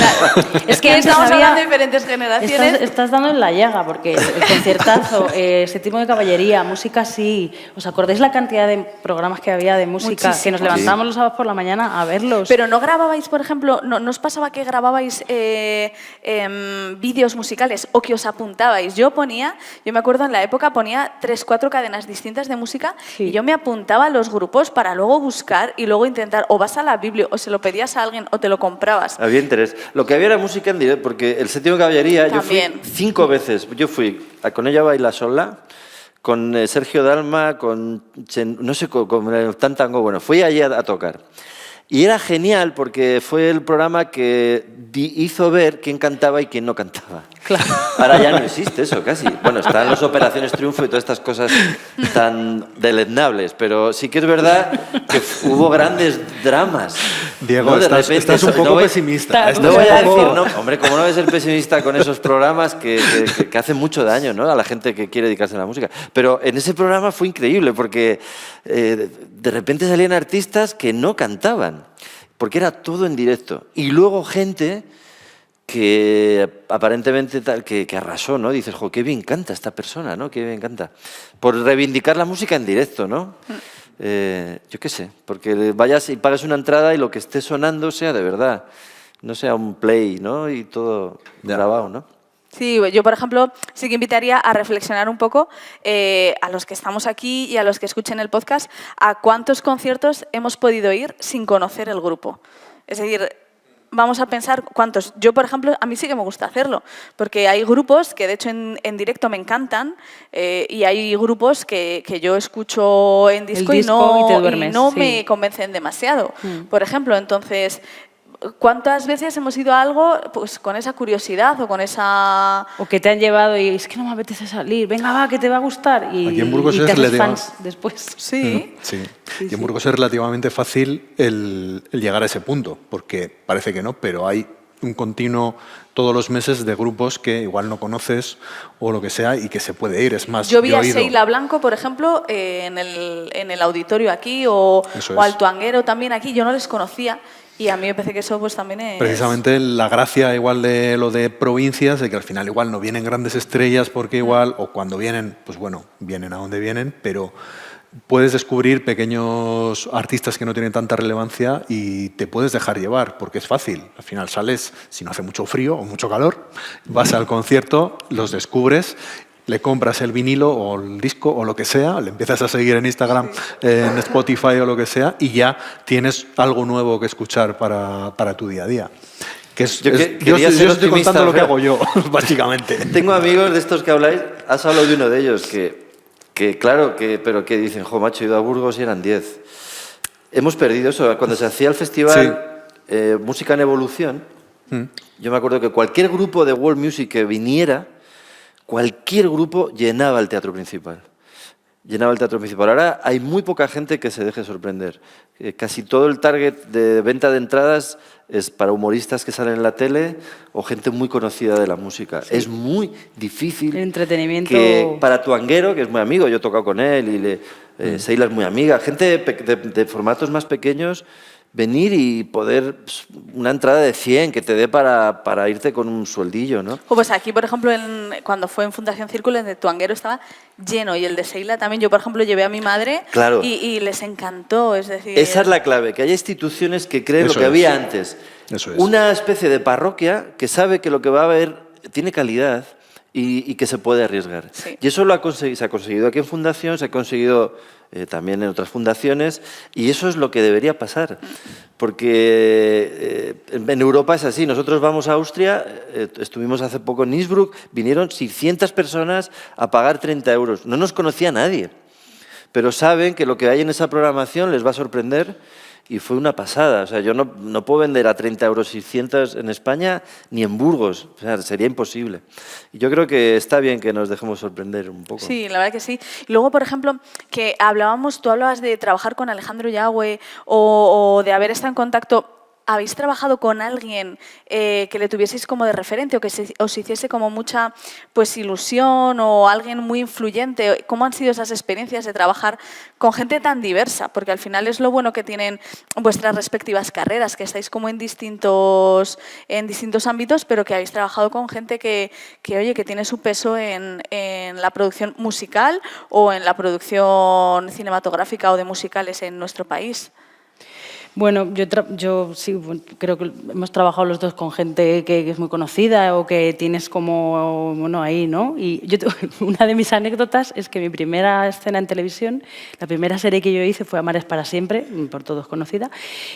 es que antes estamos había- hablando de diferentes generaciones. Estás dando en la llaga, porque el conciertazo, Séptimo de Caballería, música sí. ¿Os acordáis la cantidad de programas que había de música? Muchísimo. Que nos levantábamos los sábados por la mañana a verlos. Pero no grababais, por ejemplo, ¿no os pasaba que grababais vídeos musicales o que os apuntabais? Yo me acuerdo en la época ponía 3, 4 cadenas distintas de música Sí. y yo me apuntaba a los grupos para luego buscar y luego intentar, o vas a la Biblia o se lo pedías a alguien o te lo comprabas. Había interés. Lo que había era música en directo, porque el Séptimo de Caballería, yo fui También. 5 veces. Yo fui a Con ella baila sola, con Sergio Dalma, no sé, con el Tantango, bueno, fui allí a tocar. Y era genial porque fue el programa que hizo ver quién cantaba y quién no cantaba. Claro. Ahora ya no existe eso casi. Bueno, están las Operaciones Triunfo y todas estas cosas tan deleznables, pero sí que es verdad que hubo grandes dramas. Diego, ¿no? De estás repente, un poco no pesimista. Está- no Estás voy a un poco- decir, no, hombre, ¿cómo no voy a ser pesimista con esos programas que hacen mucho daño, ¿no? A la gente que quiere dedicarse a la música? Pero en ese programa fue increíble porque de repente salían artistas que no cantaban, porque era todo en directo. Y luego gente que aparentemente que arrasó, ¿no? Dices, jo, qué bien canta esta persona, ¿no? Qué bien canta. Por reivindicar la música en directo, ¿no? Yo qué sé, porque vayas y pagues una entrada y lo que esté sonando sea de verdad, no sea un play, ¿no? Y todo grabado, ¿no? Sí, yo, por ejemplo, sí que invitaría a reflexionar un poco a los que estamos aquí y a los que escuchen el podcast, a cuántos conciertos hemos podido ir sin conocer el grupo. Es decir, vamos a pensar cuántos. Yo, por ejemplo, a mí sí que me gusta hacerlo, porque hay grupos que de hecho en directo me encantan y hay grupos que yo escucho en disco, El disco y te y duermes, no sí. me convencen demasiado. Por ejemplo, entonces, ¿cuántas veces hemos ido a algo pues, con esa curiosidad o con esa... O que te han llevado y es que no me apetece salir, venga va, que te va a gustar. Y, Aquí en Burgos y te es haces relativa- fans después. Sí. Sí. Y en Burgos es relativamente fácil el llegar a ese punto, porque parece que no, pero hay un continuo todos los meses de grupos que igual no conoces o lo que sea y que se puede ir. Es más, Yo vi he a oído- Sheila Blanco, por ejemplo, en el auditorio aquí o Eso al es. Tuanguero también aquí. Yo no les conocía y a mí me parece que eso pues también es... Precisamente la gracia igual de lo de provincias, de que al final igual no vienen grandes estrellas porque igual, o cuando vienen, pues bueno, vienen a donde vienen, pero puedes descubrir pequeños artistas que no tienen tanta relevancia y te puedes dejar llevar, porque es fácil. Al final sales, si no hace mucho frío o mucho calor, vas al concierto, los descubres, le compras el vinilo o el disco o lo que sea, le empiezas a seguir en Instagram, en Spotify o lo que sea, y ya tienes algo nuevo que escuchar para tu día a día. Que es, Yo yo quería ser estoy optimista, contando lo que pero- hago yo, básicamente. Tengo amigos de estos que habláis, has hablado de uno de ellos, pero que dicen, jo, macho, he ido a Burgos y eran 10. Hemos perdido eso. Cuando se hacía el festival Música en Evolución, yo me acuerdo que cualquier grupo de World Music que viniera, cualquier grupo llenaba el teatro principal. Llenaba el teatro principal. Ahora hay muy poca gente que se deje sorprender. Casi todo el target de venta de entradas es para humoristas que salen en la tele o gente muy conocida de la música. Sí. Es muy difícil El entretenimiento... que para Tuanguero, que es muy amigo, yo he tocado con él, y Seila es muy amiga, gente de formatos más pequeños, venir y poder, una entrada de 100 que te dé para irte con un sueldillo, ¿no? Pues aquí, por ejemplo, cuando fue en Fundación Círculo, el de Tuanguero estaba lleno y el de Seila también. Yo, por ejemplo, llevé a mi madre Claro. y les encantó. Es decir, Esa es la clave, que haya instituciones que creen Eso lo que es. había antes. Eso es. Una especie de parroquia que sabe que lo que va a haber tiene calidad y que se puede arriesgar. Sí. Y eso se ha conseguido aquí en Fundación, se ha conseguido también en otras fundaciones, y eso es lo que debería pasar. Porque en Europa es así. Nosotros vamos a Austria, estuvimos hace poco en Innsbruck, vinieron 600 personas a pagar 30 euros. No nos conocía nadie, pero saben que lo que hay en esa programación les va a sorprender. Y fue una pasada. O sea, yo no puedo vender a 30 euros 600 en España ni en Burgos. O sea, sería imposible. Y yo creo que está bien que nos dejemos sorprender un poco. Sí, la verdad que sí. Y luego, por ejemplo, que tú hablabas de trabajar con Alejandro Yagüe o de haber estado en contacto. ¿Habéis trabajado con alguien que le tuvieseis como de referente o que os hiciese como mucha pues, ilusión o alguien muy influyente? ¿Cómo han sido esas experiencias de trabajar con gente tan diversa? Porque al final es lo bueno que tienen vuestras respectivas carreras, que estáis como en distintos ámbitos, pero que habéis trabajado con gente que tiene su peso en la producción musical o en la producción cinematográfica o de musicales en nuestro país. Bueno, yo sí, creo que hemos trabajado los dos con gente que es muy conocida o que tienes como, bueno, ahí, ¿no? Y una de mis anécdotas es que mi primera escena en televisión, la primera serie que yo hice fue Amar es para siempre, por todos conocida,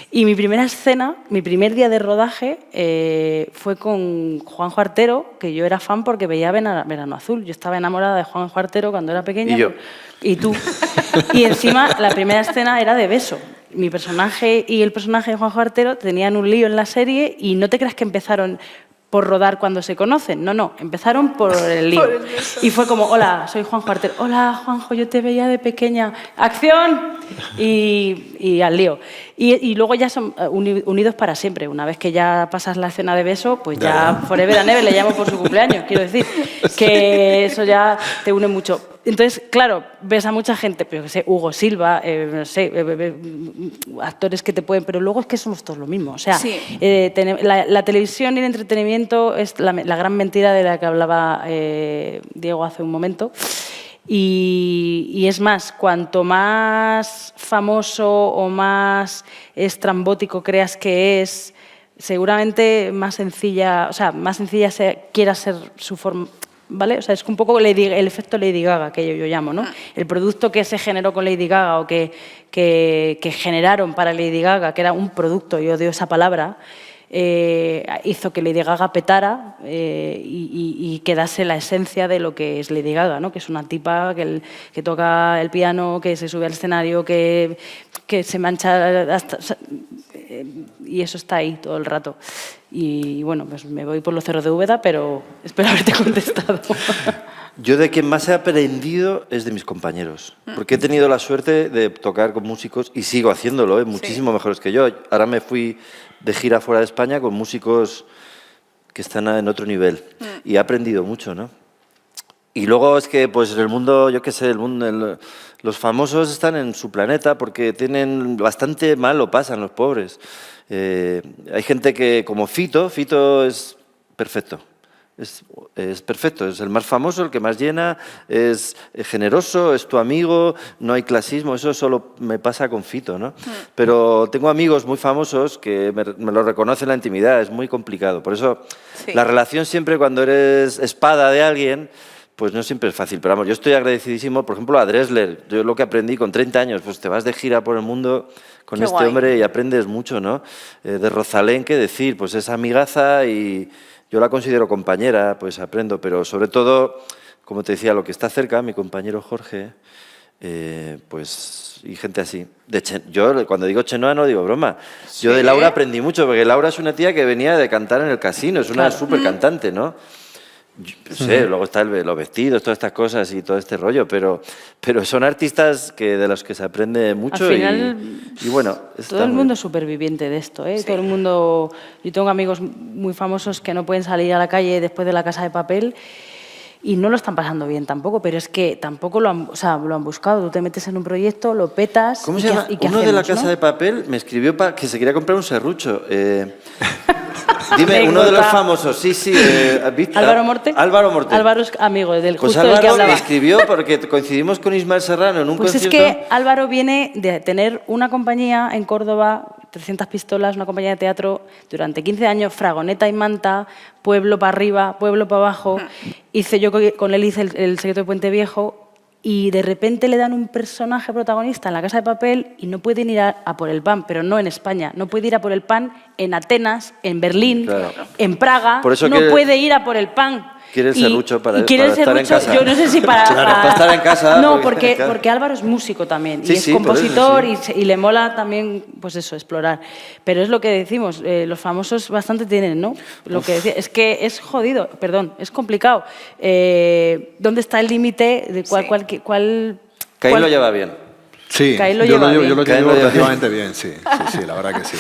y mi primera escena, mi primer día de rodaje fue con Juanjo Artero, que yo era fan porque veía Verano Azul. Yo estaba enamorada de Juanjo Artero cuando era pequeña. Y yo. Y tú. Y encima la primera escena era de beso. Mi personaje y el personaje de Juanjo Artero tenían un lío en la serie y no te creas que empezaron por rodar cuando se conocen. No, empezaron por el lío. Y fue como, hola, soy Juanjo Artero. Hola, Juanjo, yo te veía de pequeña. ¡Acción! Y al lío. Y luego ya son unidos para siempre. Una vez que ya pasas la escena de beso, pues ya forever and ever, le llamo por su cumpleaños. Quiero decir que eso ya te une mucho. Entonces, claro, ves a mucha gente, pero que sé, Hugo Silva, no sé, actores que te pueden... Pero luego es que somos todos lo mismo. O sea, sí. La televisión y el entretenimiento es la gran mentira de la que hablaba Diego hace un momento. Y es más, cuanto más famoso o más estrambótico creas que es, seguramente más sencilla quiera ser su forma, ¿vale? O sea, es un poco el efecto Lady Gaga, que yo llamo, ¿no? El producto que se generó con Lady Gaga o que generaron para Lady Gaga, que era un producto, yo odio esa palabra, hizo que Lady Gaga petara y quedase la esencia de lo que es Lady Gaga, ¿no? Que es una tipa que toca el piano, que se sube al escenario, que se mancha hasta... y eso está ahí todo el rato. Y bueno, pues me voy por los cerros de Úbeda, pero espero haberte contestado. Yo de quien más he aprendido es de mis compañeros, porque he tenido la suerte de tocar con músicos, y sigo haciéndolo, muchísimo mejores que yo. Ahora me fui de gira fuera de España con músicos que están en otro nivel, y he aprendido mucho, ¿no? Y luego es que, pues, en el mundo, yo qué sé, los famosos están en su planeta porque tienen bastante mal lo pasan los pobres. Hay gente que, como Fito es perfecto. Es perfecto, es el más famoso, el que más llena, es generoso, es tu amigo, no hay clasismo, eso solo me pasa con Fito, ¿no? Pero tengo amigos muy famosos que me lo reconocen en la intimidad, es muy complicado. Por eso Sí. la relación siempre cuando eres espada de alguien, pues no siempre es fácil. Pero vamos, yo estoy agradecidísimo, por ejemplo, a Dressler. Yo lo que aprendí con 30 años, pues te vas de gira por el mundo con Qué este guay. hombre y aprendes mucho, ¿no? De Rosalén, qué decir, pues es amigaza y yo la considero compañera, pues aprendo, pero sobre todo, como te decía, lo que está cerca, mi compañero Jorge, pues, y gente así. Yo cuando digo Chenoa no digo broma. Yo de Laura aprendí mucho, porque Laura es una tía que venía de cantar en el casino, es una súper cantante, ¿no? Yo no sé, luego están los vestidos, todas estas cosas y todo este rollo, pero son artistas de los que se aprende mucho. Al final, y bueno, todo el mundo es superviviente de esto, ¿eh? Sí. Todo el mundo... Yo tengo amigos muy famosos que no pueden salir a la calle después de La Casa de Papel y no lo están pasando bien tampoco, pero es que tampoco lo han buscado. Tú te metes en un proyecto, lo petas. ¿Cómo se llama? Uno de La Casa de Papel me escribió que se quería comprar un serrucho. Dime, uno de los famosos, sí. ¿Álvaro Morte? Álvaro Morte. Álvaro es amigo del Pues justo del que Álvaro hablaba. me escribió porque coincidimos con Ismael Serrano en un Pues concierto. es que Álvaro viene de tener una compañía en Córdoba, 300 pistolas, una compañía de teatro durante 15 años, Fragoneta y Manta, pueblo para arriba, pueblo para abajo. Con él hice el secreto de Puente Viejo y de repente le dan un personaje protagonista en La Casa de Papel y no pueden ir a por el pan, pero no en España. No puede ir a por el pan en Atenas, en Berlín, Claro. en Praga. Por eso no puede ir a por el pan. Quiere el serrucho para quiere el estar en serrucho, casa. Yo no sé si para... Para estar en casa. No, porque Álvaro es músico también, Sí, y es sí, por eso, compositor, sí. y le mola también, pues eso, explorar. Pero es lo que decimos, los famosos bastante tienen, ¿no? Lo que decía, es que es jodido, perdón, es complicado. ¿Dónde está el límite de cuál Que ahí lo lleva bien. Sí, Caín lo yo lleva bien. lo Caín llevo lo lleva relativamente bien, sí, la verdad que sí.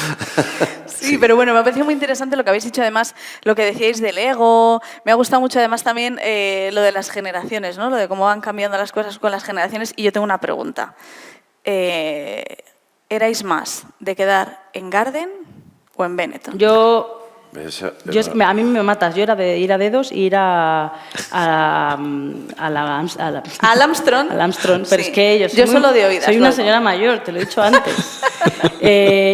Sí, pero bueno, me ha parecido muy interesante lo que habéis dicho, además, lo que decíais del ego. Me ha gustado mucho, además, también lo de las generaciones, ¿no? Lo de cómo van cambiando las cosas con las generaciones. Y yo tengo una pregunta. ¿Erais más de quedar en Garden o en Benetton? A mí me matas. Yo era de ir a dedos y ir al Armstrong. Pero Sí. es que yo solo de oídas. soy una luego. señora mayor, te lo he dicho antes.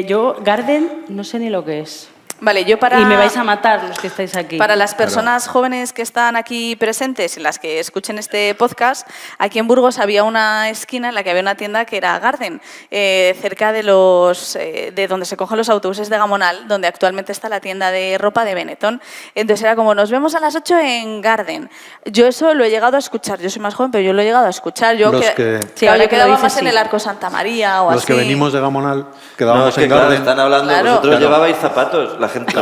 Yo, Garden, no sé ni lo que es. Vale, Y me vais a matar los que estáis aquí. Para las personas jóvenes que están aquí presentes y las que escuchen este podcast, aquí en Burgos había una esquina en la que había una tienda que era Garden, cerca de de donde se cogen los autobuses de Gamonal, donde actualmente está la tienda de ropa de Benetton. Entonces era como, nos vemos a las 8 en Garden. Yo eso lo he llegado a escuchar, yo soy más joven, pero yo lo he llegado a escuchar. Yo Los Sí, ahora yo que lo quedaba dices, más en sí. el Arco Santa María o Los así. que venimos de Gamonal No, quedábamos es que en claro, Garden. están hablando, Claro. vosotros Claro. llevabais zapatos, la gente.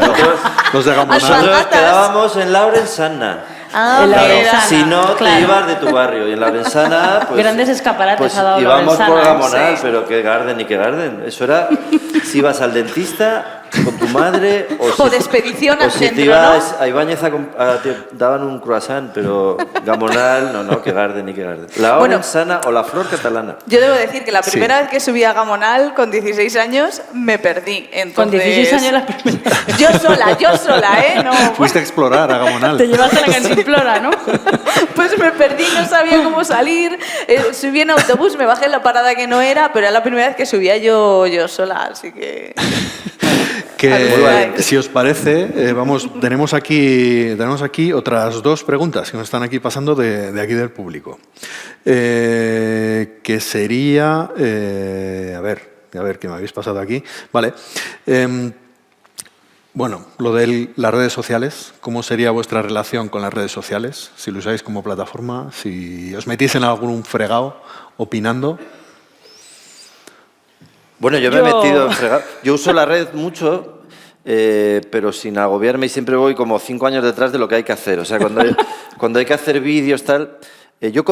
Los de Gamonal. Nosotros Alpargatas. quedábamos en Laurensana. Ah, La mira. Lorenzana. Si no, te claro. ibas de tu barrio. Y en Laurensana, pues... Grandes escaparates pues ha dado íbamos por Laurensana, Gamonal, sí. pero qué Garden y qué Garden. Eso era si ibas al dentista con tu madre O de expedición al o si te centro, ibas a Ibáñez te daban un croissant, pero Gamonal, no, qué Garden y qué Garden. La Bueno. Laurensana o la Flor Catalana. Yo debo decir que la Sí. primera vez que subí a Gamonal, con 16 años, me perdí. Entonces, Con 16 años la primera vez. Yo sola, ¿eh? No, Fuiste a explorar a Gamonal. Te llevaste a la cantimplora, ¿no? pues me perdí, no sabía cómo salir. Subí en autobús, me bajé en la parada que no era, pero era la primera vez que subía yo sola, así que... Que, Alucináis. si os parece, tenemos aquí otras dos preguntas que nos están aquí pasando de aquí del público. Que sería, a ver, que me habéis pasado aquí. Vale. Bueno, lo de las redes sociales, ¿cómo sería vuestra relación con las redes sociales? Si lo usáis como plataforma, si os metís en algún fregado opinando. Bueno, yo me he metido en fregado. Yo uso la red mucho, pero sin agobiarme y siempre voy como 5 años detrás de lo que hay que hacer. O sea, cuando hay que hacer vídeos, tal... Yo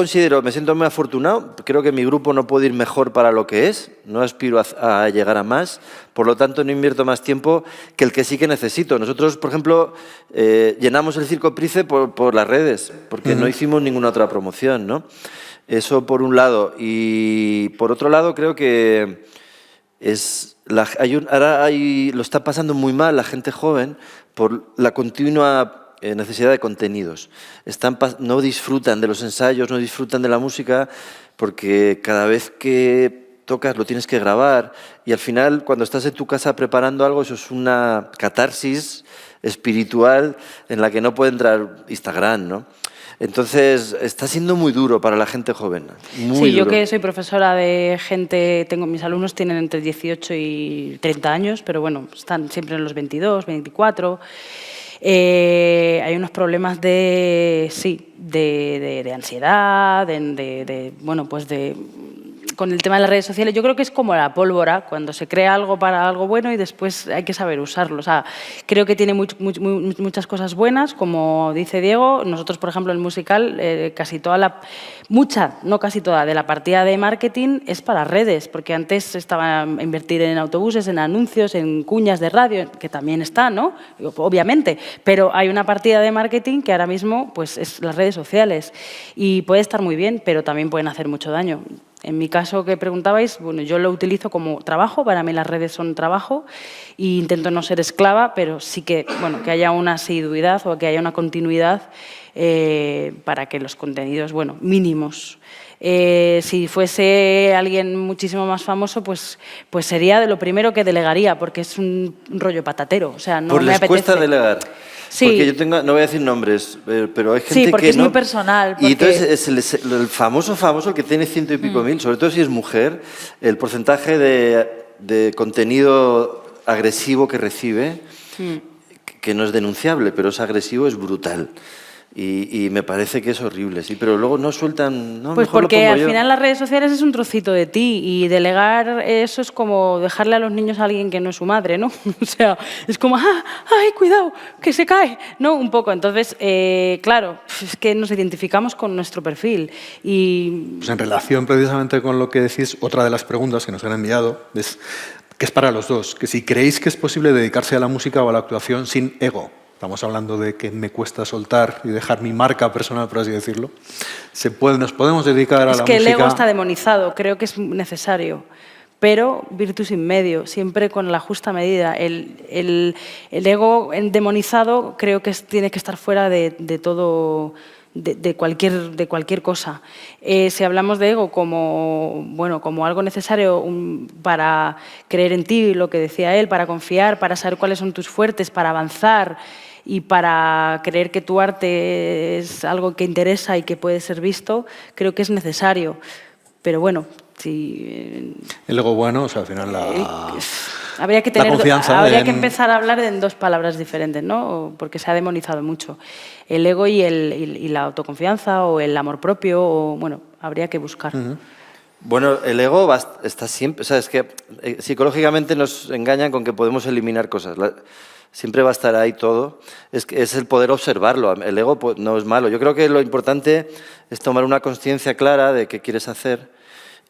me siento muy afortunado, creo que mi grupo no puede ir mejor para lo que es, no aspiro a llegar a más, por lo tanto no invierto más tiempo que el que sí que necesito. Nosotros, por ejemplo, llenamos el Circo Price por las redes, porque no hicimos ninguna otra promoción, ¿no? Eso por un lado. Y por otro lado creo que ahora lo está pasando muy mal la gente joven por la continua necesidad de contenidos. No disfrutan de los ensayos, no disfrutan de la música, porque cada vez que tocas lo tienes que grabar y al final cuando estás en tu casa preparando algo, eso es una catarsis espiritual en la que no puede entrar Instagram, ¿no? Entonces está siendo muy duro para la gente joven. Muy Sí, yo duro. que soy profesora de gente, mis alumnos tienen entre 18 y 30 años, pero bueno, están siempre en los 22, 24. Hay unos problemas de ansiedad, bueno, pues de con el tema de las redes sociales, yo creo que es como la pólvora, cuando se crea algo para algo bueno y después hay que saber usarlo. O sea, creo que tiene muchas cosas buenas, como dice Diego. Nosotros, por ejemplo, en el musical, no casi toda, de la partida de marketing es para redes, porque antes estaba a invertir en autobuses, en anuncios, en cuñas de radio, que también está, ¿no? Obviamente, pero hay una partida de marketing que ahora mismo pues, es las redes sociales y puede estar muy bien, pero también pueden hacer mucho daño. En mi caso que preguntabais, bueno, yo lo utilizo como trabajo, para mí las redes son trabajo e intento no ser esclava, pero sí que, bueno, que haya una asiduidad o que haya una continuidad para que los contenidos, bueno, mínimos. Si fuese alguien muchísimo más famoso, pues sería de lo primero que delegaría, porque es un rollo patatero, o sea, no me apetece. Cuesta delegar. Sí. Porque yo no voy a decir nombres, pero hay gente sí, porque que es muy personal. Y entonces el famoso, el que tiene 100 y pico mil, sobre todo si es mujer, el porcentaje de contenido agresivo que recibe, que no es denunciable, pero es agresivo, es brutal. Y me parece que es horrible, sí, pero luego no sueltan... No, pues mejor porque lo pongo al yo. final las redes sociales es un trocito de ti y delegar eso es como dejarle a los niños a alguien que no es su madre, ¿no? O sea, es como, ¡ay, cuidado, que se cae! ¿No? Un poco. Entonces, claro, es que nos identificamos con nuestro perfil y... Pues en relación precisamente con lo que decís, otra de las preguntas que nos han enviado es que es para los dos, que si creéis que es posible dedicarse a la música o a la actuación sin ego. Estamos hablando de que me cuesta soltar y dejar mi marca personal, por así decirlo. ¿Nos podemos dedicar a la música? Es que el ego está demonizado, creo que es necesario, pero virtus in medio, siempre con la justa medida. El ego demonizado creo que tiene que estar fuera de todo... De cualquier cosa. Si hablamos de ego como algo necesario para creer en ti, lo que decía él, para confiar, para saber cuáles son tus fuertes, para avanzar y para creer que tu arte es algo que interesa y que puede ser visto, creo que es necesario. Pero bueno, si... El ego bueno, o sea, al final Habría que empezar a hablar en dos palabras diferentes, ¿no? Porque se ha demonizado mucho. El ego y la autoconfianza o el amor propio, o, bueno, habría que buscar. Bueno, el ego está siempre... O sea, es que psicológicamente nos engañan con que podemos eliminar cosas. Siempre va a estar ahí todo. Es el poder observarlo. El ego no es malo. Yo creo que lo importante es tomar una conciencia clara de qué quieres hacer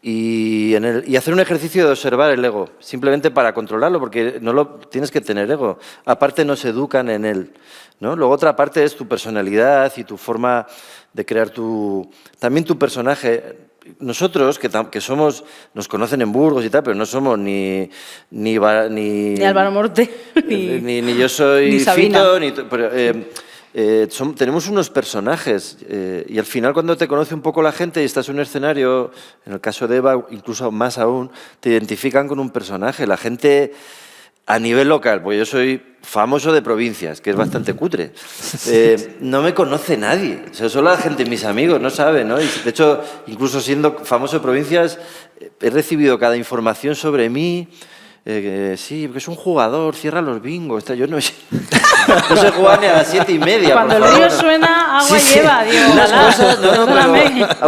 y hacer un ejercicio de observar el ego, simplemente para controlarlo, porque tienes que tener ego. Aparte nos educan en él, ¿no? Luego otra parte es tu personalidad y tu forma de crear también tu personaje. Nosotros, que somos, nos conocen en Burgos y tal, pero no somos ni Álvaro Morte, ni yo soy ni Sabina. Fito, tenemos unos personajes y al final cuando te conoce un poco la gente y estás en un escenario, en el caso de Eva, incluso más aún, te identifican con un personaje. La gente a nivel local, pues yo soy famoso de provincias, que es bastante cutre, no me conoce nadie, o sea, solo la gente, mis amigos, no saben, ¿no? Y de hecho, incluso siendo famoso de provincias, he recibido cada información sobre mí. Sí, porque es un jugador, cierra los bingos. Yo no sé jugar ni a las 7:30. Cuando el río suena, agua lleva, Diego. Unas cosas, pero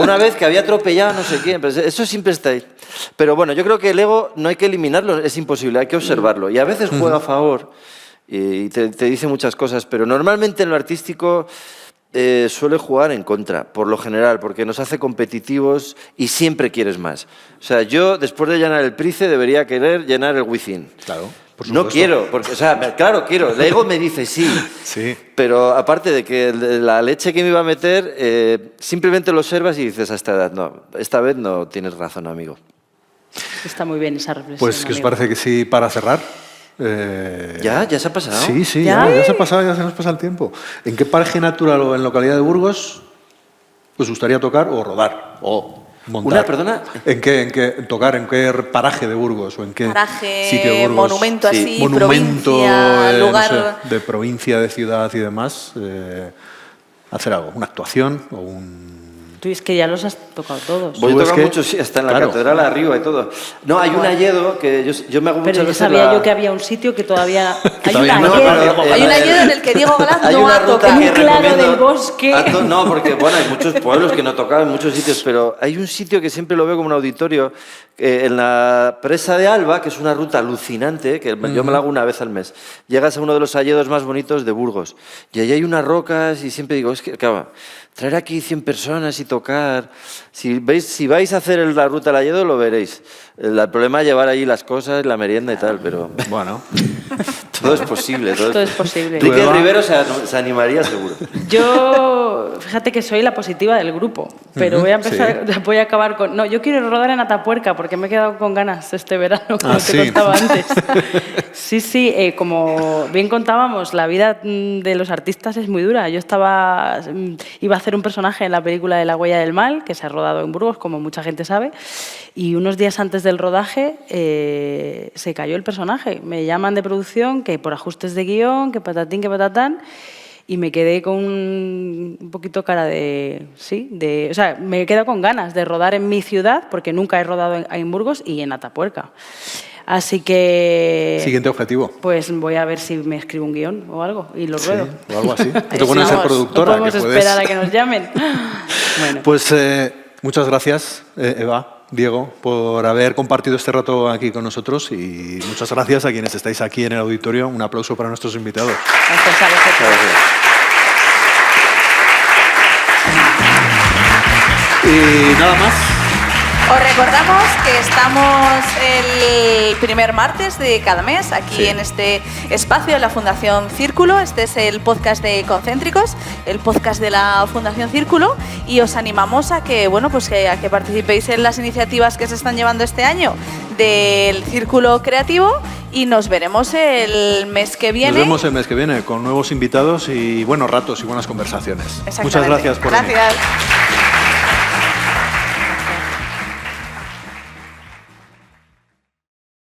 una vez que había atropellado no sé quién. Pero eso siempre está ahí. Pero bueno, yo creo que el ego no hay que eliminarlo, es imposible, hay que observarlo. Y a veces juega a favor y te dice muchas cosas, pero normalmente en lo artístico suele jugar en contra, por lo general, porque nos hace competitivos y siempre quieres más. O sea, yo después de llenar el Price debería querer llenar el Wizzing. Claro, por supuesto. No quiero, porque, o sea, claro, quiero. El ego me dice sí. Sí. Pero aparte de que la leche que me iba a meter, simplemente lo observas y dices a esta edad, no, esta vez no tienes razón, amigo. Está muy bien esa reflexión. Pues, ¿qué os parece que sí para cerrar? ¿Ya se ha pasado? Sí, ya se ha pasado, ya se nos pasa el tiempo. ¿En qué paraje natural o en localidad de Burgos os gustaría tocar o rodar o montar? ¿Perdona? ¿En qué tocar? ¿En qué paraje de Burgos o en qué paraje, sitio de Burgos? monumento así, monumento, provincia, lugar... no sé, de provincia, de ciudad y demás, hacer algo, una actuación o un... Tú es que ya los has tocado todos. Voy a Tú es tocar que- mucho, sí, hasta en la claro. catedral arriba y todo. No, hay un Alledo que yo me hago Pero muchas yo veces sabía la- yo que había un sitio que todavía... hay todavía una no, ayer, pero, Hay un ayer en el que Diego Galaz hay no una ha ruta tocado. que Un claro recomiendo del bosque. No, porque bueno, hay muchos pueblos que no tocan en muchos sitios, pero hay un sitio que siempre lo veo como un auditorio, en la presa de Alba, que es una ruta alucinante, que yo me la hago una vez al mes. Llegas a uno de los alledos más bonitos de Burgos, y allí hay unas rocas, y siempre digo, es que, claro, traer aquí 100 personas y tocar... Si vais a hacer la ruta al alledo, lo veréis. El problema es llevar allí las cosas, la merienda y tal, pero Bueno, todo es posible. Todo es posible. Enrique Eva? Rivero se animaría seguro. Yo, fíjate que soy la positiva del grupo, pero voy a empezar, voy a acabar con... No, yo quiero rodar en Atapuerca porque me he quedado con ganas este verano, como te sí. contaba antes. Sí, como bien contábamos, la vida de los artistas es muy dura. Yo iba a hacer un personaje en la película de La huella del mal, que se ha rodado en Burgos, como mucha gente sabe, y unos días antes del rodaje se cayó el personaje. Me llaman de producción que por ajustes de guión, que patatín, que patatán, y me quedé con un poquito cara de... o sea, me he quedado con ganas de rodar en mi ciudad, porque nunca he rodado en Burgos y en Atapuerca. Así que... siguiente objetivo. Pues voy a ver si me escribo un guión o algo y lo Sí, ruedo. o algo así. Ahí Te pones a ser estamos. productora. No podemos que puedes- esperar a que nos llamen. Bueno. Pues muchas gracias, Eva, Diego, por haber compartido este rato aquí con nosotros y muchas gracias a quienes estáis aquí en el auditorio. Un aplauso para nuestros invitados. Gracias a vosotros. Y nada más. Os recordamos que estamos el primer martes de cada mes aquí Sí. en este espacio de la Fundación Círculo. Este es el podcast de Concéntricos, el podcast de la Fundación Círculo, y os animamos a que, bueno, pues a que participéis en las iniciativas que se están llevando este año del Círculo Creativo, y nos veremos el mes que viene. Nos vemos el mes que viene con nuevos invitados y buenos ratos y buenas conversaciones. Muchas Exactamente. gracias por venir. Gracias.